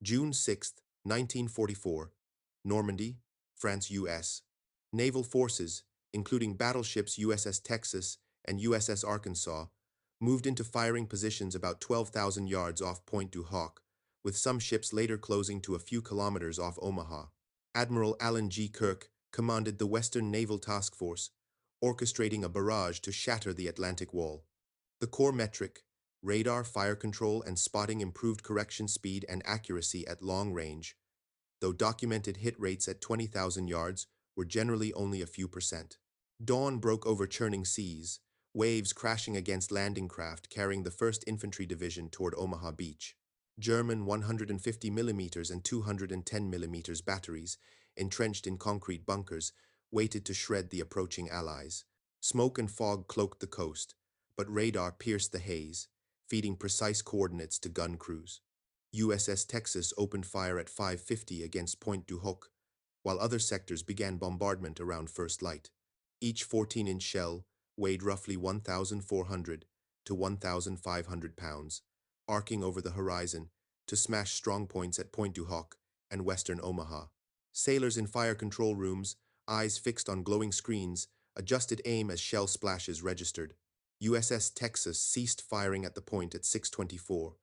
June 6, 1944, Normandy, France, U.S. Naval forces, including battleships USS Texas and USS Arkansas, moved into firing positions about 12,000 yards off Point du Hoc, with some ships later closing to a few kilometers off Omaha. Admiral Alan G. Kirk commanded the Western Naval Task Force, orchestrating a barrage to shatter the Atlantic Wall. The core metric, radar, fire control, and spotting improved correction speed and accuracy at long range, though documented hit rates at 20,000 yards were generally only a few percent. Dawn broke over churning seas, waves crashing against landing craft carrying the 1st Infantry Division toward Omaha Beach. German 150mm and 210mm batteries, entrenched in concrete bunkers, waited to shred the approaching Allies. Smoke and fog cloaked the coast, but radar pierced the haze, feeding precise coordinates to gun crews. USS Texas opened fire at 5:50 against Point du Hoc, while other sectors began bombardment around first light. Each 14-inch shell weighed roughly 1,400 to 1,500 pounds, arcing over the horizon to smash strong points at Point du Hoc and western Omaha. Sailors in fire control rooms, eyes fixed on glowing screens, adjusted aim as shell splashes registered. USS Texas ceased firing at the point at 6:24,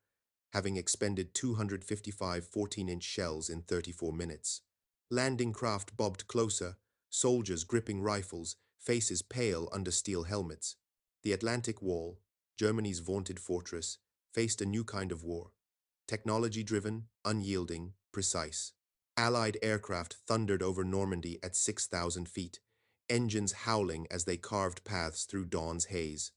having expended 255 14-inch shells in 34 minutes. Landing craft bobbed closer, soldiers gripping rifles, faces pale under steel helmets. The Atlantic Wall, Germany's vaunted fortress, faced a new kind of war. Technology-driven, unyielding, precise. Allied aircraft thundered over Normandy at 6,000 feet, engines howling as they carved paths through dawn's haze.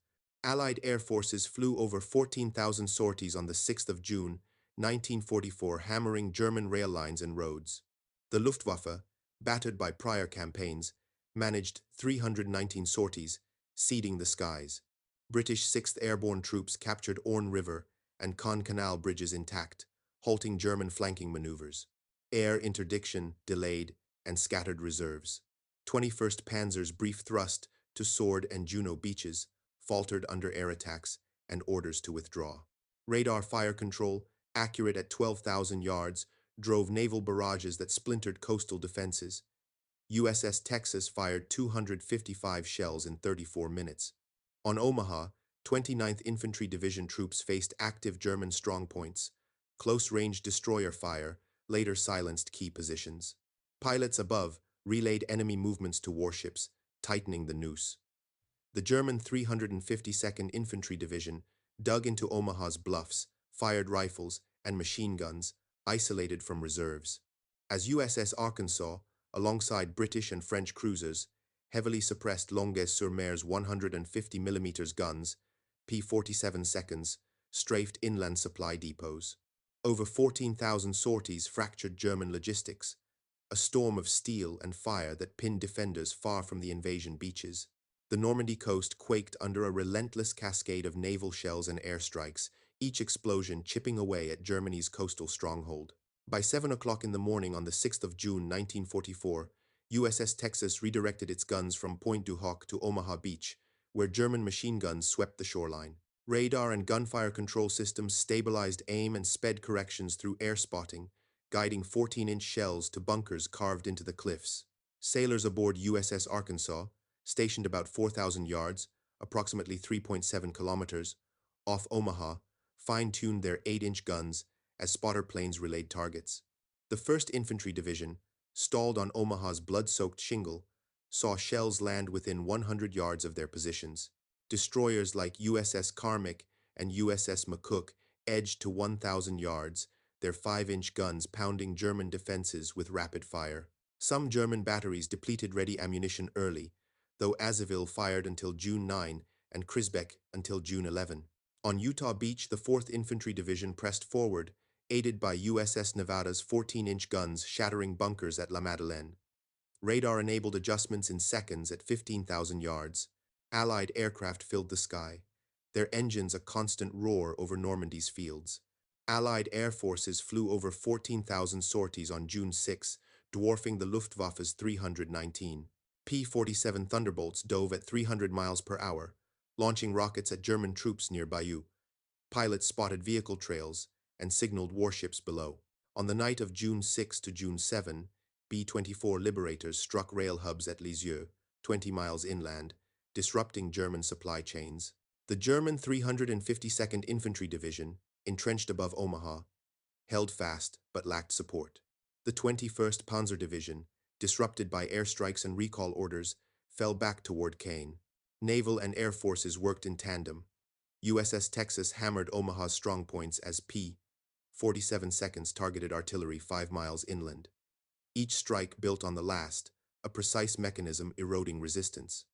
Allied air forces flew over 14,000 sorties on the 6th of June, 1944, hammering German rail lines and roads. The Luftwaffe, battered by prior campaigns, managed 319 sorties, seeding the skies. British 6th Airborne troops captured Orne River and Caen Canal bridges intact, halting German flanking maneuvers. Air interdiction delayed and scattered reserves. 21st Panzer's brief thrust to Sword and Juno beaches faltered under air attacks and orders to withdraw. Radar fire control, accurate at 12,000 yards, drove naval barrages that splintered coastal defenses. USS Texas fired 255 shells in 34 minutes. On Omaha, 29th Infantry Division troops faced active German strongpoints. Close-range destroyer fire later silenced key positions. Pilots above relayed enemy movements to warships, tightening the noose. The German 352nd Infantry Division dug into Omaha's bluffs, fired rifles and machine guns, isolated from reserves. As USS Arkansas, alongside British and French cruisers, heavily suppressed Longueuil-sur-Mer's 150mm guns, P-47 seconds, strafed inland supply depots. Over 14,000 sorties fractured German logistics, a storm of steel and fire that pinned defenders far from the invasion beaches. The Normandy coast quaked under a relentless cascade of naval shells and airstrikes, each explosion chipping away at Germany's coastal stronghold. By 7 o'clock in the morning on the 6th of June 1944, USS Texas redirected its guns from Point du Hoc to Omaha Beach, where German machine guns swept the shoreline. Radar and gunfire control systems stabilized aim and sped corrections through air spotting, guiding 14-inch shells to bunkers carved into the cliffs. Sailors aboard USS Arkansas, stationed about 4,000 yards, approximately 3.7 kilometers, off Omaha, fine-tuned their 8-inch guns as spotter planes relayed targets. The 1st Infantry Division, stalled on Omaha's blood-soaked shingle, saw shells land within 100 yards of their positions. Destroyers like USS Carmick and USS McCook edged to 1,000 yards, their 5-inch guns pounding German defenses with rapid fire. Some German batteries depleted ready ammunition early, though Azeville fired until June 9 and Crisbeck until June 11. On Utah Beach, the 4th Infantry Division pressed forward, aided by USS Nevada's 14-inch guns shattering bunkers at La Madeleine. Radar-enabled adjustments in seconds at 15,000 yards. Allied aircraft filled the sky, their engines a constant roar over Normandy's fields. Allied air forces flew over 14,000 sorties on June 6, dwarfing the Luftwaffe's 319. P-47 Thunderbolts dove at 300 miles per hour, launching rockets at German troops near Bayeux. Pilots spotted vehicle trails and signaled warships below. On the night of June 6 to June 7, B-24 Liberators struck rail hubs at Lisieux, 20 miles inland, disrupting German supply chains. The German 352nd Infantry Division, entrenched above Omaha, held fast but lacked support. The 21st Panzer Division, disrupted by airstrikes and recall orders, fell back toward Caen. Naval and air forces worked in tandem. USS Texas hammered Omaha's strongpoints as P-47 seconds targeted artillery 5 miles inland. Each strike built on the last, a precise mechanism eroding resistance.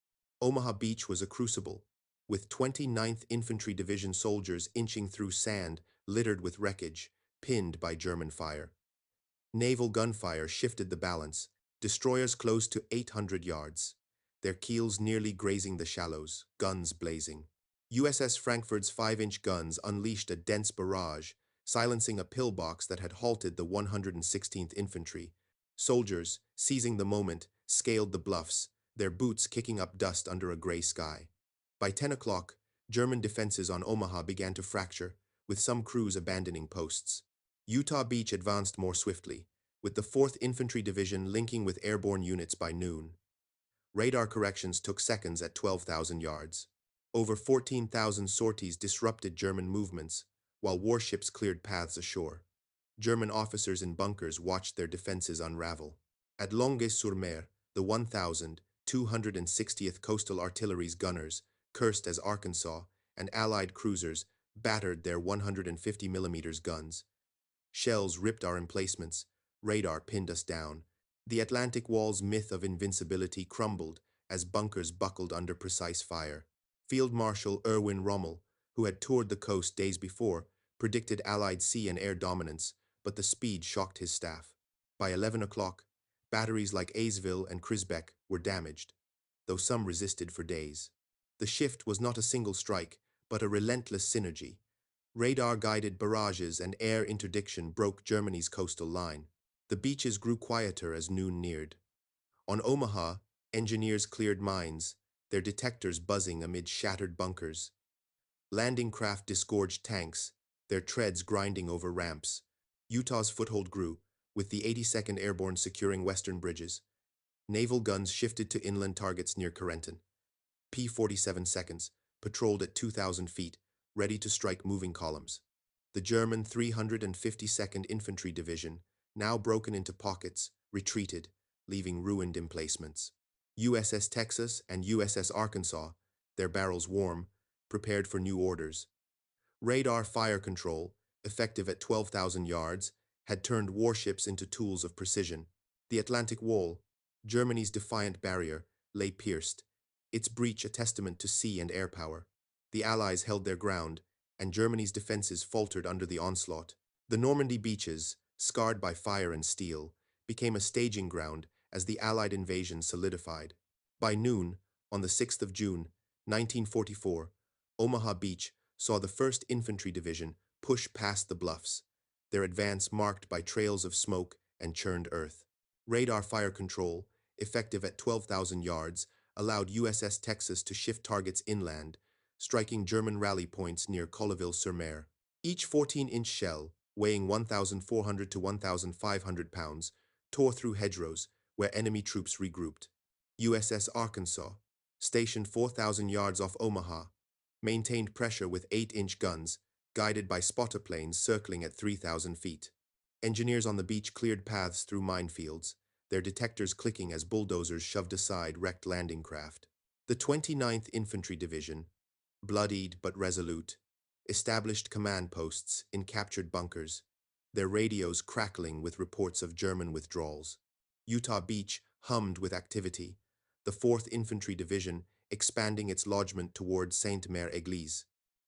Omaha Beach was a crucible, with 29th Infantry Division soldiers inching through sand littered with wreckage, pinned by German fire. Naval gunfire shifted the balance, destroyers close to 800 yards, their keels nearly grazing the shallows, guns blazing. USS Frankfurt's 5-inch guns unleashed a dense barrage, silencing a pillbox that had halted the 116th Infantry. Soldiers, seizing the moment, scaled the bluffs, their boots kicking up dust under a gray sky. By 10 o'clock, German defenses on Omaha began to fracture, with some crews abandoning posts. Utah Beach advanced more swiftly, with the 4th Infantry Division linking with airborne units by noon. Radar corrections took seconds at 12,000 yards. Over 14,000 sorties disrupted German movements, while warships cleared paths ashore. German officers in bunkers watched their defenses unravel. At Longueuil-sur-Mer, the 1,260th Coastal Artillery's gunners, cursed as Arkansas, and Allied cruisers battered their 150mm guns. Shells ripped our emplacements, radar pinned us down. The Atlantic Wall's myth of invincibility crumbled as bunkers buckled under precise fire. Field Marshal Erwin Rommel, who had toured the coast days before, predicted Allied sea and air dominance, but the speed shocked his staff. By 11 o'clock, batteries like Aysville and Crisbeck were damaged, though some resisted for days. The shift was not a single strike, but a relentless synergy. Radar-guided barrages and air interdiction broke Germany's coastal line. The beaches grew quieter as noon neared. On Omaha, engineers cleared mines, their detectors buzzing amid shattered bunkers. Landing craft disgorged tanks, their treads grinding over ramps. Utah's foothold grew, with the 82nd Airborne securing western bridges. Naval guns shifted to inland targets near Corentin. P-47 seconds patrolled at 2,000 feet, ready to strike moving columns. The German 352nd Infantry Division, now broken into pockets, retreated, leaving ruined emplacements. USS Texas and USS Arkansas, their barrels warm, prepared for new orders. Radar fire control, effective at 12,000 yards, had turned warships into tools of precision. The Atlantic Wall, Germany's defiant barrier, lay pierced, its breach a testament to sea and air power. The Allies held their ground, and Germany's defenses faltered under the onslaught. The Normandy beaches, scarred by fire and steel, became a staging ground as the Allied invasion solidified. By noon, on the 6th of June, 1944, Omaha Beach saw the 1st Infantry Division push past the bluffs, their advance marked by trails of smoke and churned earth. Radar fire control, effective at 12,000 yards, allowed USS Texas to shift targets inland, striking German rally points near Colleville-sur-Mer. Each 14-inch shell, weighing 1,400 to 1,500 pounds, tore through hedgerows where enemy troops regrouped. USS Arkansas, stationed 4,000 yards off Omaha, maintained pressure with 8-inch guns, guided by spotter planes circling at 3,000 feet. Engineers on the beach cleared paths through minefields, their detectors clicking as bulldozers shoved aside wrecked landing craft. The 29th Infantry Division, bloodied but resolute, established command posts in captured bunkers, their radios crackling with reports of German withdrawals. Utah Beach hummed with activity, the 4th Infantry Division expanding its lodgment toward Sainte-Mère-Église.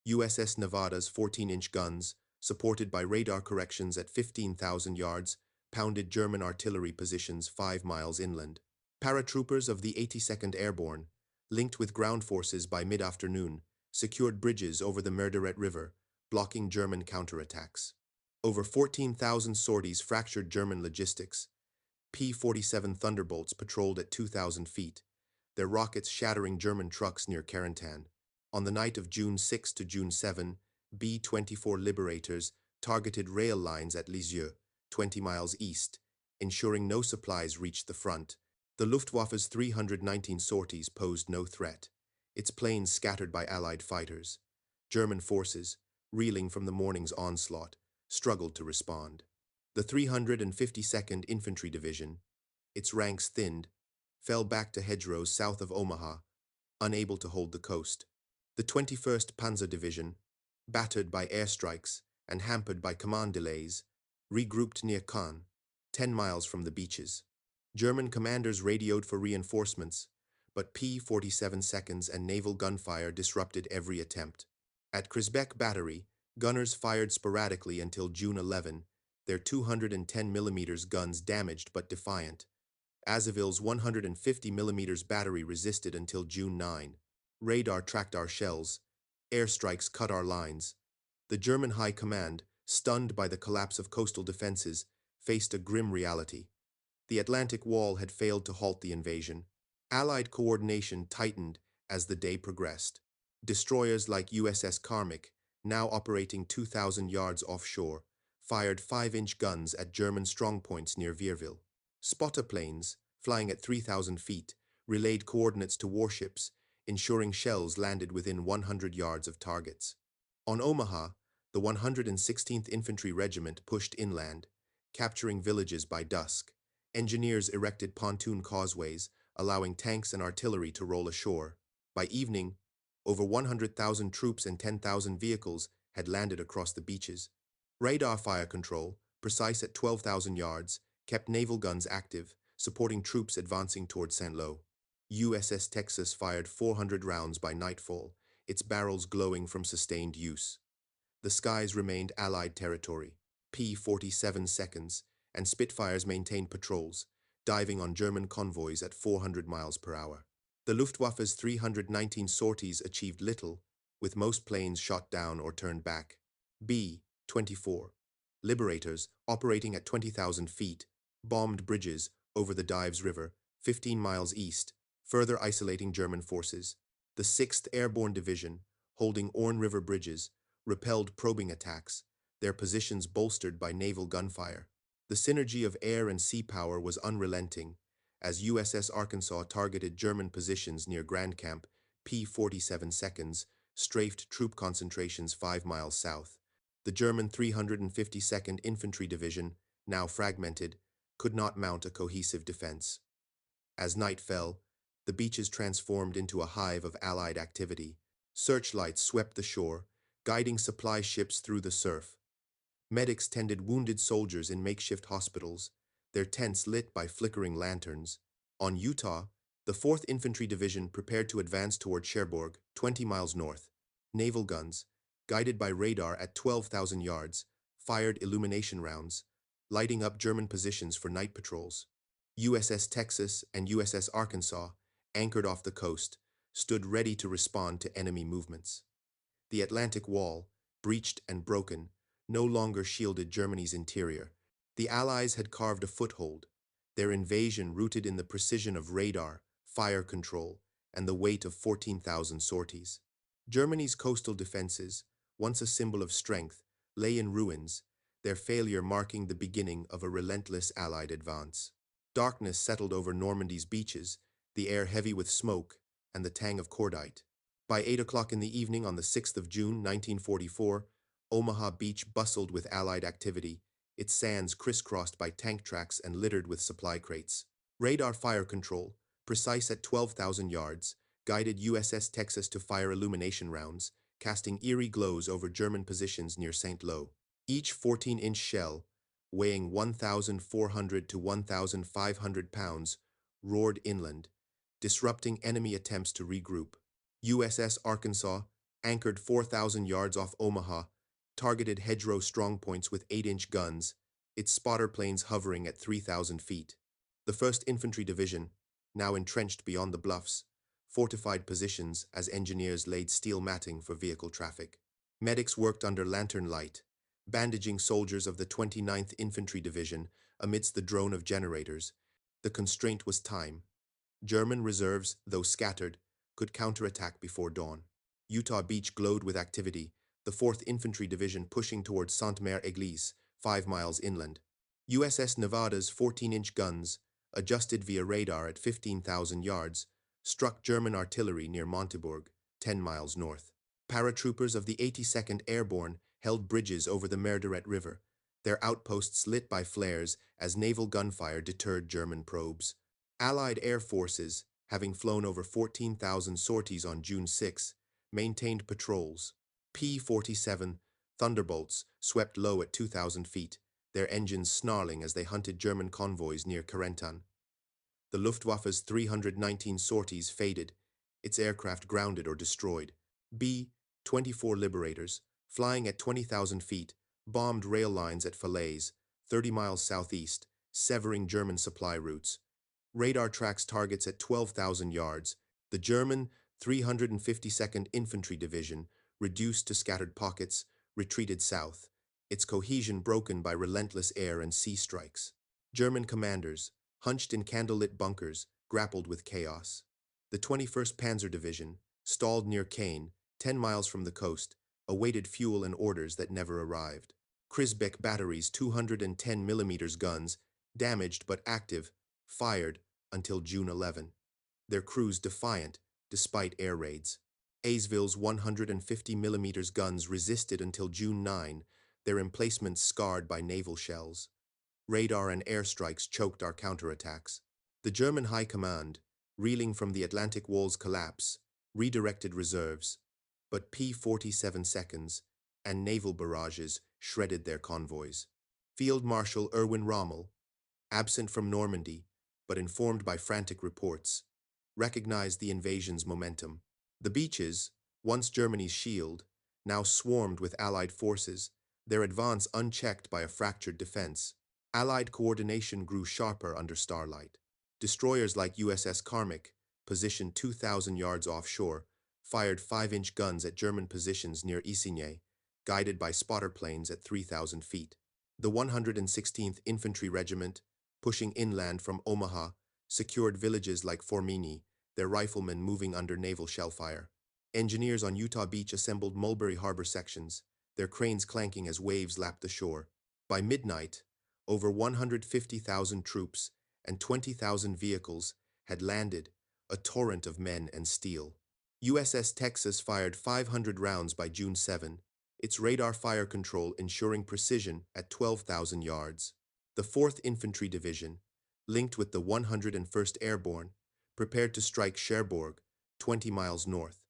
USS Nevada's 14-inch guns, supported by radar corrections at 15,000 yards, pounded German artillery positions 5 miles inland. Paratroopers of the 82nd Airborne, linked with ground forces by mid-afternoon, secured bridges over the Merderet River, blocking German counterattacks. Over 14,000 sorties fractured German logistics. P-47 Thunderbolts patrolled at 2,000 feet, their rockets shattering German trucks near Carentan. On the night of June 6 to June 7, B-24 Liberators targeted rail lines at Lisieux, 20 miles east, ensuring no supplies reached the front. The Luftwaffe's 319 sorties posed no threat, its planes scattered by Allied fighters. German forces, reeling from the morning's onslaught, struggled to respond. The 352nd Infantry Division, its ranks thinned, fell back to hedgerows south of Omaha, unable to hold the coast. The 21st Panzer Division, battered by airstrikes and hampered by command delays, regrouped near Caen, 10 miles from the beaches. German commanders radioed for reinforcements, but P-47 seconds and naval gunfire disrupted every attempt. At Crisbeck Battery, gunners fired sporadically until June 11, their 210mm guns damaged but defiant. Azoville's 150mm battery resisted until June 9. Radar tracked our shells. Airstrikes cut our lines. The German High Command, stunned by the collapse of coastal defenses, faced a grim reality. The Atlantic Wall had failed to halt the invasion. Allied coordination tightened as the day progressed. Destroyers like USS Carmick, now operating 2,000 yards offshore, fired 5-inch guns at German strongpoints near Vierville. Spotter planes, flying at 3,000 feet, relayed coordinates to warships, ensuring shells landed within 100 yards of targets. On Omaha, the 116th Infantry Regiment pushed inland, capturing villages by dusk. Engineers erected pontoon causeways, allowing tanks and artillery to roll ashore. By evening, over 100,000 troops and 10,000 vehicles had landed across the beaches. Radar fire control, precise at 12,000 yards, kept naval guns active, supporting troops advancing toward St. Lo. USS Texas fired 400 rounds by nightfall, its barrels glowing from sustained use. The skies remained Allied territory, P-47 seconds, and Spitfires maintained patrols, diving on German convoys at 400 miles per hour. The Luftwaffe's 319 sorties achieved little, with most planes shot down or turned back. B-24 Liberators, operating at 20,000 feet, bombed bridges over the Dives River, 15 miles east, further isolating German forces. The 6th Airborne Division, holding Orne River bridges, repelled probing attacks, their positions bolstered by naval gunfire. The synergy of air and sea power was unrelenting, as USS Arkansas targeted German positions near Grand Camp, P-47 seconds, strafed troop concentrations 5 miles south. The German 352nd Infantry Division, now fragmented, could not mount a cohesive defense. As night fell, the beaches transformed into a hive of Allied activity. Searchlights swept the shore, guiding supply ships through the surf. Medics tended wounded soldiers in makeshift hospitals, their tents lit by flickering lanterns. On Utah, the 4th Infantry Division prepared to advance toward Cherbourg, 20 miles north. Naval guns, guided by radar at 12,000 yards, fired illumination rounds, lighting up German positions for night patrols. USS Texas and USS Arkansas, anchored off the coast, stood ready to respond to enemy movements. The Atlantic Wall, breached and broken, no longer shielded Germany's interior. The Allies had carved a foothold, their invasion rooted in the precision of radar, fire control, and the weight of 14,000 sorties. Germany's coastal defenses, once a symbol of strength, lay in ruins, their failure marking the beginning of a relentless Allied advance. Darkness settled over Normandy's beaches, the air heavy with smoke and the tang of cordite. By 8 o'clock in the evening on the 6th of June, 1944, Omaha Beach bustled with Allied activity, its sands crisscrossed by tank tracks and littered with supply crates. Radar fire control, precise at 12,000 yards, guided USS Texas to fire illumination rounds, casting eerie glows over German positions near St. Lo. Each 14-inch shell, weighing 1,400 to 1,500 pounds, roared inland, disrupting enemy attempts to regroup. USS Arkansas, anchored 4,000 yards off Omaha, targeted hedgerow strongpoints with 8-inch guns, its spotter planes hovering at 3,000 feet. The 1st Infantry Division, now entrenched beyond the bluffs, fortified positions as engineers laid steel matting for vehicle traffic. Medics worked under lantern light, bandaging soldiers of the 29th Infantry Division amidst the drone of generators. The constraint was time. German reserves, though scattered, could counterattack before dawn. Utah Beach glowed with activity, the 4th Infantry Division pushing towards Sainte-Mère-Église, 5 miles inland. USS Nevada's 14-inch guns, adjusted via radar at 15,000 yards, struck German artillery near Monteburg, 10 miles north. Paratroopers of the 82nd Airborne held bridges over the Merderet River, their outposts lit by flares as naval gunfire deterred German probes. Allied air forces, having flown over 14,000 sorties on June 6, maintained patrols. P-47 Thunderbolts swept low at 2,000 feet, their engines snarling as they hunted German convoys near Carentan. The Luftwaffe's 319 sorties faded, its aircraft grounded or destroyed. B-24 Liberators, flying at 20,000 feet, bombed rail lines at Falaise, 30 miles southeast, severing German supply routes. Radar tracks targets at 12,000 yards. The German 352nd Infantry Division, reduced to scattered pockets, retreated south, its cohesion broken by relentless air and sea strikes. German commanders, hunched in candlelit bunkers, grappled with chaos. The 21st Panzer Division, stalled near Caen, 10 miles from the coast, awaited fuel and orders that never arrived. Krisbeck batteries' 210mm guns, damaged but active, fired until June 11. Their crews defiant, despite air raids. Aysville's 150mm guns resisted until June 9, their emplacements scarred by naval shells. Radar and airstrikes choked our counterattacks. The German High Command, reeling from the Atlantic Wall's collapse, redirected reserves, but P-47 seconds and naval barrages shredded their convoys. Field Marshal Erwin Rommel, absent from Normandy, but informed by frantic reports, recognized the invasion's momentum. The beaches, once Germany's shield, now swarmed with Allied forces, their advance unchecked by a fractured defense. Allied coordination grew sharper under starlight. Destroyers like USS Carmick, positioned 2,000 yards offshore, fired 5-inch guns at German positions near Isigny, guided by spotter planes at 3,000 feet. The 116th Infantry Regiment, pushing inland from Omaha, secured villages like Formini, their riflemen moving under naval shellfire. Engineers on Utah Beach assembled Mulberry Harbor sections, their cranes clanking as waves lapped the shore. By midnight, over 150,000 troops and 20,000 vehicles had landed, a torrent of men and steel. USS Texas fired 500 rounds by June 7, its radar fire control ensuring precision at 12,000 yards. The 4th Infantry Division, linked with the 101st Airborne, prepared to strike Cherbourg, 20 miles north.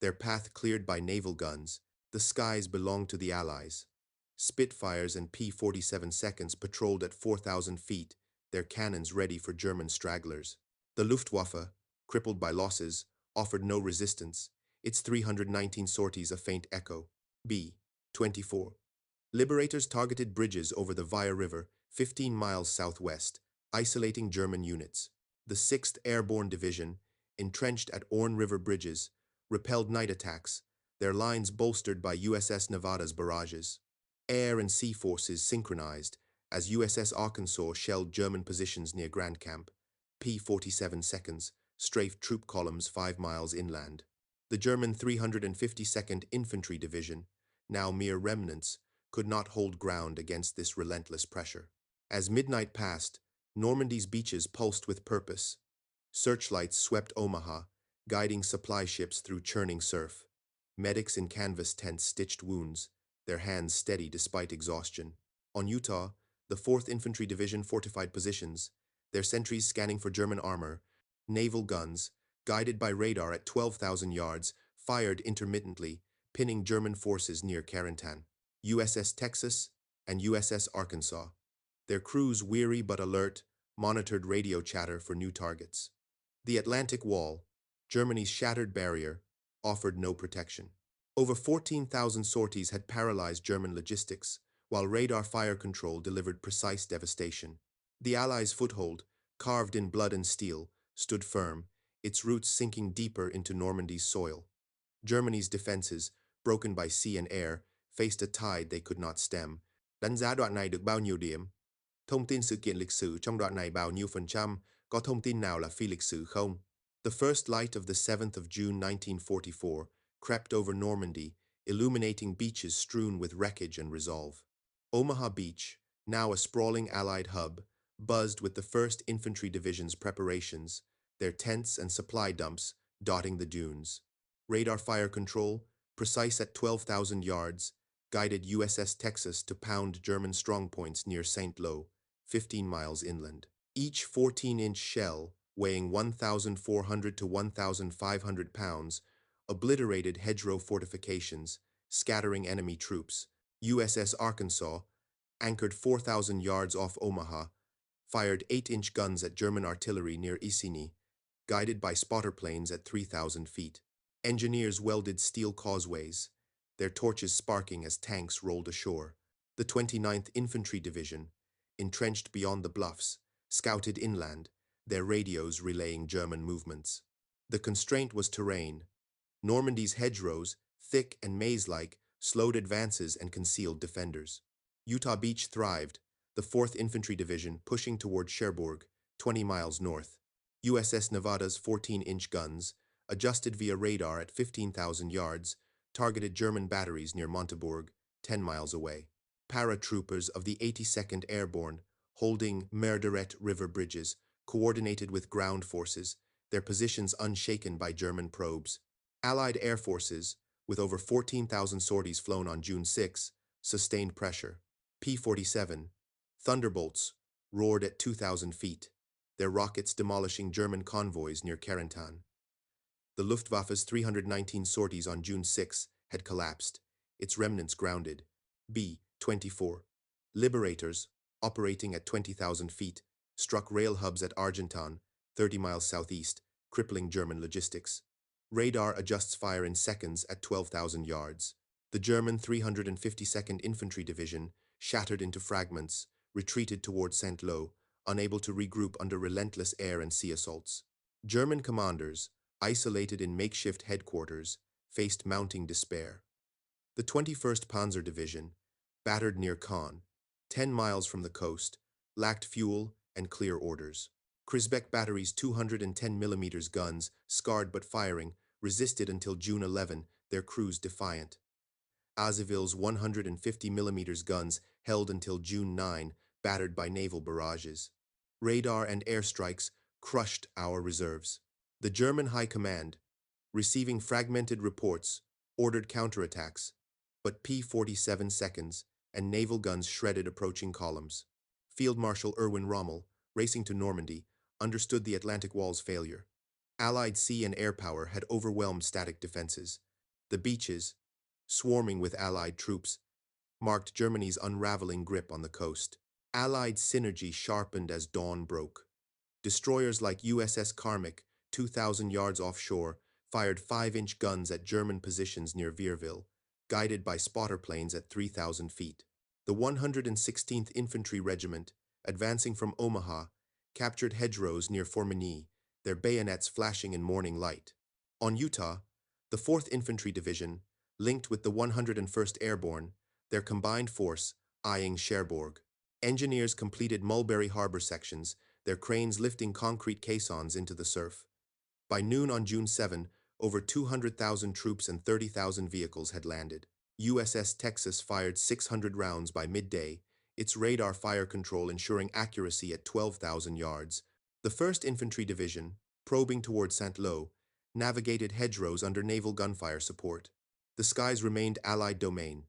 Their path cleared by naval guns, the skies belonged to the Allies. Spitfires and P-47 seconds patrolled at 4,000 feet, their cannons ready for German stragglers. The Luftwaffe, crippled by losses, offered no resistance, its 319 sorties a faint echo. B-24. Liberators targeted bridges over the Via River, 15 miles southwest, isolating German units. The 6th Airborne Division, entrenched at Orne River bridges, repelled night attacks, their lines bolstered by USS Nevada's barrages. Air and sea forces synchronized as USS Arkansas shelled German positions near Grand Camp. P-47 seconds strafed troop columns 5 miles inland. The German 352nd Infantry Division, now mere remnants, could not hold ground against this relentless pressure. As midnight passed, Normandy's beaches pulsed with purpose. Searchlights swept Omaha, guiding supply ships through churning surf. Medics in canvas tents stitched wounds, their hands steady despite exhaustion. On Utah, the 4th Infantry Division fortified positions, their sentries scanning for German armor. Naval guns, guided by radar at 12,000 yards, fired intermittently, pinning German forces near Carentan. USS Texas and USS Arkansas, their crews weary but alert, monitored radio chatter for new targets. The Atlantic Wall, Germany's shattered barrier, offered no protection. Over 14,000 sorties had paralyzed German logistics, while radar fire control delivered precise devastation. The Allies' foothold, carved in blood and steel, stood firm, its roots sinking deeper into Normandy's soil. Germany's defenses, broken by sea and air, faced a tide they could not stem. Đánh giá đoạn này được bao nhiêu điểm? Thông tin sự kiện lịch sử trong đoạn này bao nhiêu phần trăm? Có thông tin nào là phi lịch sử không? The first light of the 7th of June 1944 crept over Normandy, illuminating beaches strewn with wreckage and resolve. Omaha Beach, now a sprawling Allied hub, buzzed with the 1st Infantry Division's preparations, their tents and supply dumps dotting the dunes. Radar fire control, precise at 12,000 yards, guided USS Texas to pound German strongpoints near St. Lo, 15 miles inland. Each 14-inch shell, weighing 1,400 to 1,500 pounds, obliterated hedgerow fortifications, scattering enemy troops. USS Arkansas, anchored 4,000 yards off Omaha, fired 8-inch guns at German artillery near Iceni, guided by spotter planes at 3,000 feet. Engineers welded steel causeways, their torches sparking as tanks rolled ashore. The 29th Infantry Division, entrenched beyond the bluffs, scouted inland, their radios relaying German movements. The constraint was terrain. Normandy's hedgerows, thick and maze-like, slowed advances and concealed defenders. Utah Beach thrived, the 4th Infantry Division pushing toward Cherbourg, 20 miles north. USS Nevada's 14-inch guns, adjusted via radar at 15,000 yards, targeted German batteries near Montebourg, 10 miles away. Paratroopers of the 82nd Airborne, holding Merderet River bridges, coordinated with ground forces, their positions unshaken by German probes. Allied air forces, with over 14,000 sorties flown on June 6, sustained pressure. P-47, Thunderbolts, roared at 2,000 feet, their rockets demolishing German convoys near Carentan. The Luftwaffe's 319 sorties on June 6 had collapsed, its remnants grounded. B-24, Liberators, operating at 20,000 feet, struck rail hubs at Argentan, 30 miles southeast, crippling German logistics. Radar adjusts fire in seconds at 12,000 yards. The German 352nd Infantry Division, shattered into fragments, retreated toward St. Lo, unable to regroup under relentless air and sea assaults. German commanders, isolated in makeshift headquarters, faced mounting despair. The 21st Panzer Division, battered near Caen, 10 miles from the coast, lacked fuel and clear orders. Krisbeck Battery's 210mm guns, scarred but firing, resisted until June 11, their crews defiant. Azeville's 150mm guns held until June 9, battered by naval barrages. Radar and airstrikes crushed our reserves. The German High Command, receiving fragmented reports, ordered counterattacks, but P-47 seconds and naval guns shredded approaching columns. Field Marshal Erwin Rommel, racing to Normandy, understood the Atlantic Wall's failure. Allied sea and air power had overwhelmed static defenses. The beaches, swarming with Allied troops, marked Germany's unraveling grip on the coast. Allied synergy sharpened as dawn broke. Destroyers like USS Carmick, 2,000 yards offshore, fired 5-inch guns at German positions near Vierville, guided by spotter planes at 3,000 feet. The 116th Infantry Regiment, advancing from Omaha, captured hedgerows near Formigny, their bayonets flashing in morning light. On Utah, the 4th Infantry Division, linked with the 101st Airborne, their combined force, eyeing Cherbourg. Engineers completed Mulberry Harbor sections, their cranes lifting concrete caissons into the surf. By noon on June 7, over 200,000 troops and 30,000 vehicles had landed. USS Texas fired 600 rounds by midday, its radar fire control ensuring accuracy at 12,000 yards. The 1st Infantry Division, probing toward St. Lo, navigated hedgerows under naval gunfire support. The skies remained Allied domain.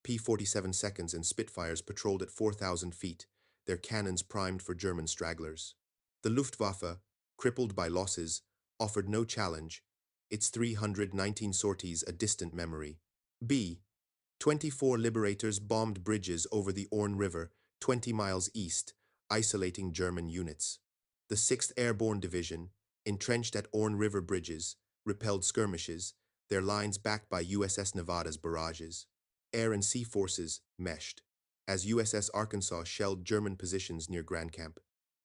P-47 seconds and Spitfires patrolled at 4,000 feet, their cannons primed for German stragglers. The Luftwaffe, crippled by losses, offered no challenge, its 319 sorties a distant memory. B-24 Liberators bombed bridges over the Orne River, 20 miles east, isolating German units. The 6th Airborne Division, entrenched at Orne River bridges, repelled skirmishes, their lines backed by USS Nevada's barrages. Air and sea forces meshed, as USS Arkansas shelled German positions near Grand Camp.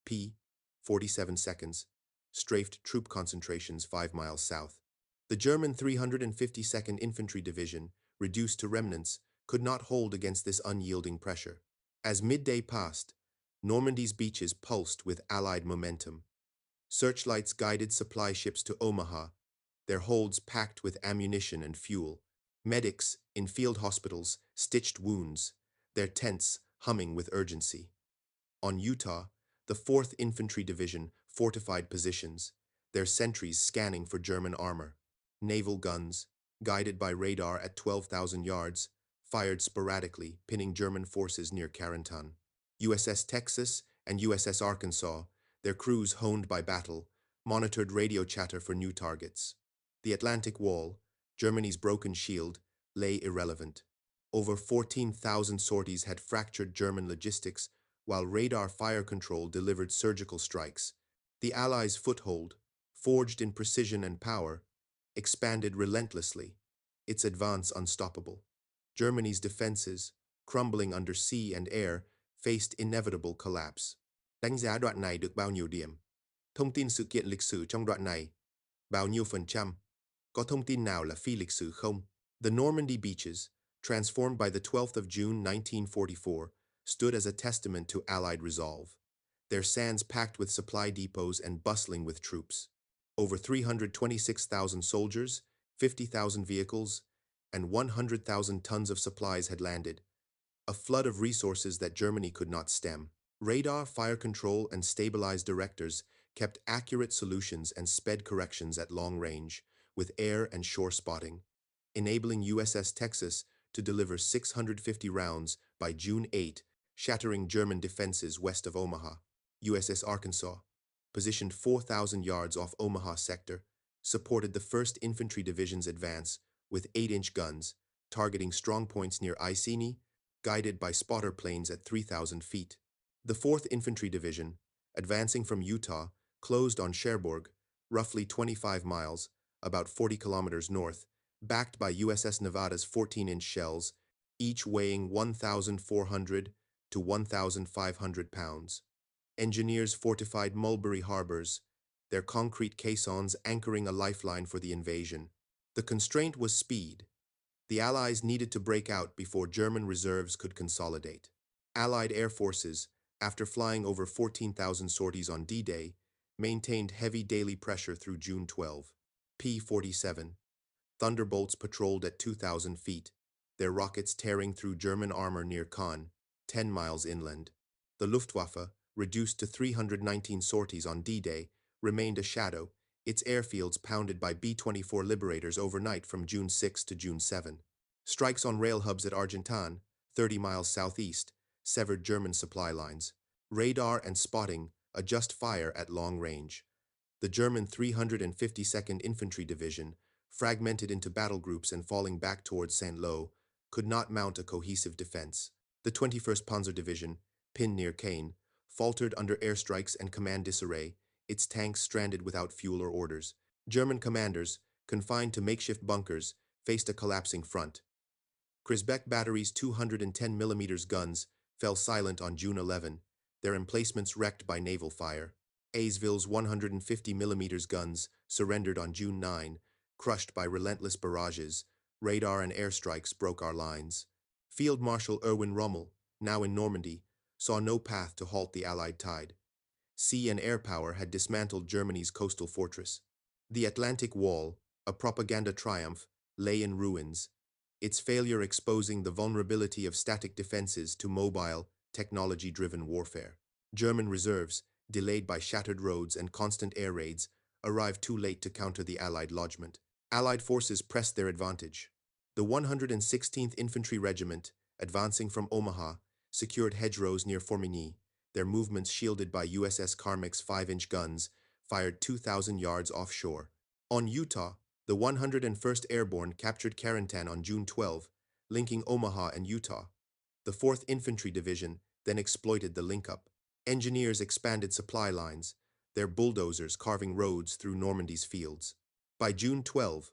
P-47 seconds, strafed troop concentrations 5 miles south. The German 352nd Infantry Division, reduced to remnants, could not hold against this unyielding pressure. As midday passed, Normandy's beaches pulsed with Allied momentum. Searchlights guided supply ships to Omaha, their holds packed with ammunition and fuel. Medics in field hospitals stitched wounds, their tents humming with urgency. On Utah, the 4th Infantry Division fortified positions, their sentries scanning for German armor. Naval guns, guided by radar at 12,000 yards, fired sporadically, pinning German forces near Carentan. USS Texas and USS Arkansas, their crews honed by battle, monitored radio chatter for new targets. The Atlantic Wall, Germany's broken shield, lay irrelevant. Over 14,000 sorties had fractured German logistics, while radar fire control delivered surgical strikes. The Allies' foothold, forged in precision and power, expanded relentlessly, its advance unstoppable. Germany's defenses, crumbling under sea and air, faced inevitable collapse. Đánh giá đoạn này được bao nhiêu điểm? Thông tin sự kiện lịch sử trong đoạn này, bao nhiêu phần trăm? Có thông tin nào là phi lịch sử không? The Normandy beaches, transformed by the 12th of June 1944, stood as a testament to Allied resolve, their sands packed with supply depots and bustling with troops. Over 326,000 soldiers, 50,000 vehicles, and 100,000 tons of supplies had landed, a flood of resources that Germany could not stem. Radar, fire control, and stabilized directors kept accurate solutions and sped corrections at long range, with air and shore spotting, enabling USS Texas to deliver 650 rounds by June 8, shattering German defenses west of Omaha. USS Arkansas, positioned 4,000 yards off Omaha sector, supported the 1st Infantry Division's advance with 8-inch guns, targeting strong points near Iceni, guided by spotter planes at 3,000 feet. The 4th Infantry Division, advancing from Utah, closed on Cherbourg, roughly 25 miles, about 40 kilometers north, backed by USS Nevada's 14-inch shells, each weighing 1,400 to 1,500 pounds. Engineers fortified Mulberry harbors, their concrete caissons anchoring a lifeline for the invasion. The constraint was speed. The Allies needed to break out before German reserves could consolidate. Allied air forces, after flying over 14,000 sorties on D-Day, maintained heavy daily pressure through June 12. P-47. Thunderbolts patrolled at 2,000 feet, their rockets tearing through German armor near Caen, 10 miles inland. The Luftwaffe, reduced to 319 sorties on D-Day, remained a shadow, its airfields pounded by B-24 Liberators overnight from June 6 to June 7. Strikes on rail hubs at Argentan, 30 miles southeast, severed German supply lines. Radar and spotting adjust fire at long range. The German 352nd Infantry Division, fragmented into battle groups and falling back towards Saint-Lô, could not mount a cohesive defense. The 21st Panzer Division, pinned near Caen, faltered under airstrikes and command disarray, its tanks stranded without fuel or orders. German commanders, confined to makeshift bunkers, faced a collapsing front. Krisbeck Battery's 210 mm guns fell silent on June 11, their emplacements wrecked by naval fire. Aysville's 150 mm guns surrendered on June 9, crushed by relentless barrages. Radar and airstrikes broke our lines. Field Marshal Erwin Rommel, now in Normandy, saw no path to halt the Allied tide. Sea and air power had dismantled Germany's coastal fortress. The Atlantic Wall, a propaganda triumph, lay in ruins, its failure exposing the vulnerability of static defenses to mobile, technology-driven warfare. German reserves, delayed by shattered roads and constant air raids, arrived too late to counter the Allied lodgment. Allied forces pressed their advantage. The 116th Infantry Regiment, advancing from Omaha, secured hedgerows near Formigny, their movements shielded by USS Carmack's 5-inch guns, fired 2,000 yards offshore. On Utah, the 101st Airborne captured Carentan on June 12, linking Omaha and Utah. The 4th Infantry Division then exploited the link-up. Engineers expanded supply lines, their bulldozers carving roads through Normandy's fields. By June 12,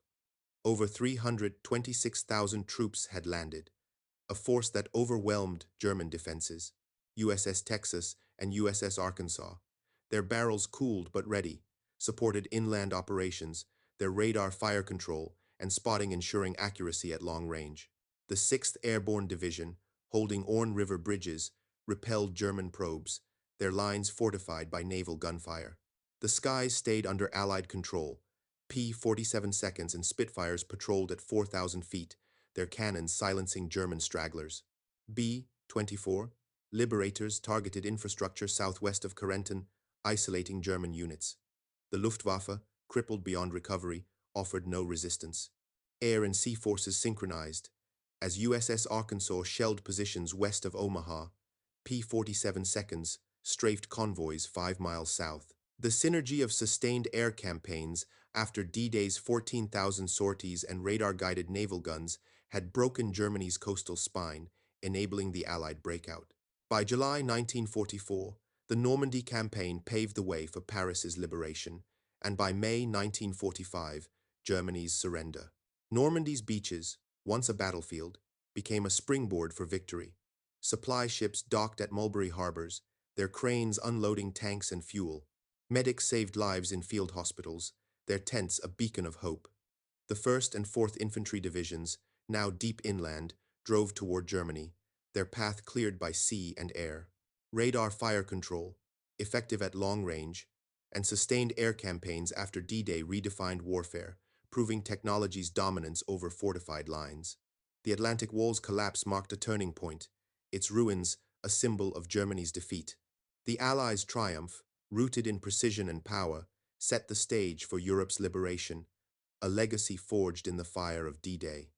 over 326,000 troops had landed, a force that overwhelmed German defenses. USS Texas and USS Arkansas, their barrels cooled but ready, supported inland operations, their radar fire control and spotting ensuring accuracy at long range. The 6th Airborne Division, holding Orne River bridges, repelled German probes, their lines fortified by naval gunfire. The skies stayed under Allied control. P-47 seconds and Spitfires patrolled at 4,000 feet, their cannons silencing German stragglers. B-24, Liberators targeted infrastructure southwest of Corentin, isolating German units. The Luftwaffe, crippled beyond recovery, offered no resistance. Air and sea forces synchronized. As USS Arkansas shelled positions west of Omaha, P-47 seconds strafed convoys 5 miles south. The synergy of sustained air campaigns after D-Day's 14,000 sorties and radar-guided naval guns had broken Germany's coastal spine, enabling the Allied breakout. By July 1944, the Normandy campaign paved the way for Paris's liberation, and by May 1945, Germany's surrender. Normandy's beaches, once a battlefield, became a springboard for victory. Supply ships docked at Mulberry harbors, their cranes unloading tanks and fuel. Medics saved lives in field hospitals, their tents a beacon of hope. The 1st and 4th Infantry Divisions, now deep inland, drove toward Germany, their path cleared by sea and air. Radar fire control, effective at long range, and sustained air campaigns after D-Day redefined warfare, proving technology's dominance over fortified lines. The Atlantic Wall's collapse marked a turning point, its ruins a symbol of Germany's defeat. The Allies' triumph, rooted in precision and power, set the stage for Europe's liberation, a legacy forged in the fire of D-Day.